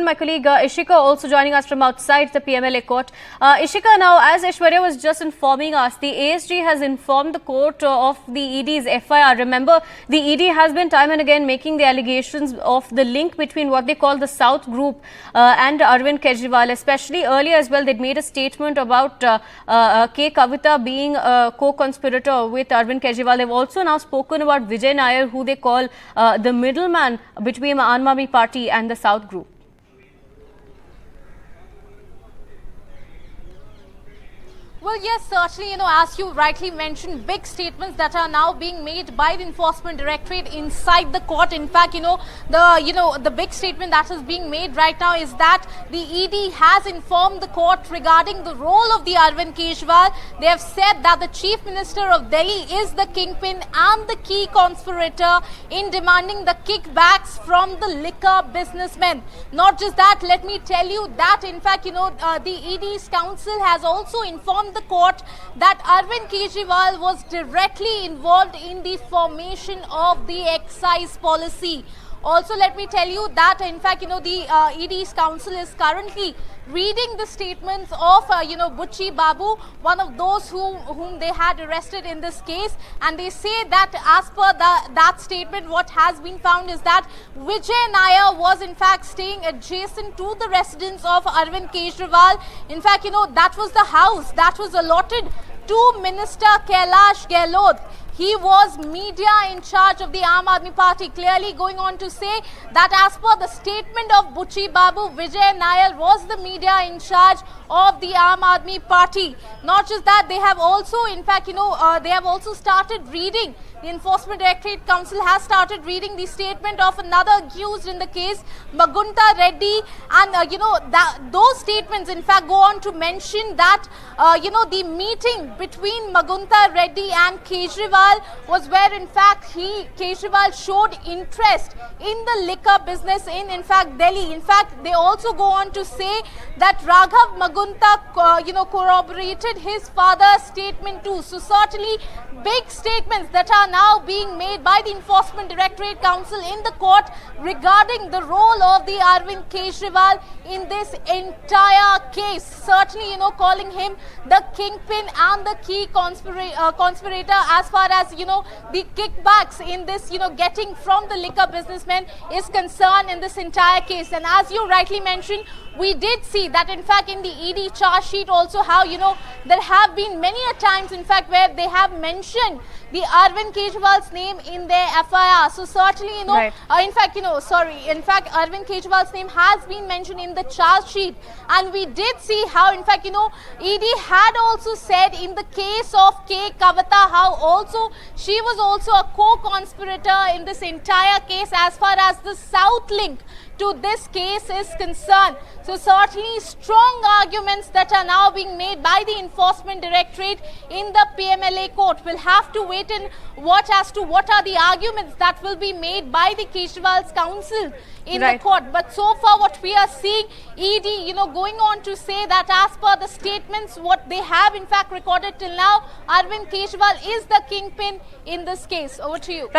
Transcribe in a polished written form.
My colleague Ishika also joining us from outside the PMLA court. Ishika, now as Aishwarya was just informing us, the ASG has informed the court of the ED's FIR. Remember, the ED has been time and again making the allegations of the link between what they call the South Group and Arvind Kejriwal. Especially earlier as well, they'd made a statement about K. Kavita being a co-conspirator with Arvind Kejriwal. They've also now spoken about Vijay Nair, who they call the middleman between Aam Aadmi Party and the South Group. Well, yes, certainly, as you rightly mentioned, big statements that are now being made by the Enforcement Directorate inside the court. In fact, the big statement that is being made right now is that the ED has informed the court regarding the role of the Arvind Kejriwal. They have said that the Chief Minister of Delhi is the kingpin and the key conspirator in demanding the kickbacks from the liquor businessmen. Not just that, let me tell you that, in fact, the ED's counsel has also informed the court that Arvind Kejriwal was directly involved in the formation of the excise policy. Also, let me tell you that, in fact, the ED's counsel is currently reading the statements of, Buchi Babu, one of those whom they had arrested in this case. And they say that as per that statement, what has been found is that Vijay Nair was in fact staying adjacent to the residence of Arvind Kejriwal. In fact, that was the house that was allotted to Minister Kailash Gehlot. He was media in charge of the Aam Aadmi Party, clearly going on to say that as per the statement of Buchi Babu, Vijay Nair was the media in charge of the Aam Aadmi Party. Not just that, they have also, in fact, they have also started reading. The Enforcement Directorate Council has started reading the statement of another accused in the case, Magunta Reddy, and those statements in fact go on to mention that the meeting between Magunta Reddy and Kejriwal was where in fact Kejriwal showed interest in the liquor business in fact Delhi. In fact, they also go on to say that Raghav Magunta corroborated his father's statement too. So certainly big statements that are now being made by the Enforcement Directorate Council in the court regarding the role of the Arvind Kejriwal in this entire case. Certainly, calling him the kingpin and the key conspirator as far as, the kickbacks in this, getting from the liquor businessmen is concerned in this entire case. And as you rightly mentioned, we did see that in fact in the ED charge sheet also how, there have been many a times in fact where they have mentioned the Arvind Kejriwal's name in their FIR. So certainly, right. in fact, Arvind Kejriwal's name has been mentioned in the charge sheet. And we did see how, in fact, ED had also said in the case of K. Kavita how also she was also a co-conspirator in this entire case as far as the South link to this case is concerned. So certainly strong arguments that are now being made by the Enforcement Directorate in the PMLA court. We'll have to wait and watch as to what are the arguments that will be made by the Kejriwal's counsel in the court. But so far what we are seeing, ED, going on to say that as per the statements, what they have in fact recorded till now, Arvind Kejriwal is the kingpin in this case. Over to you.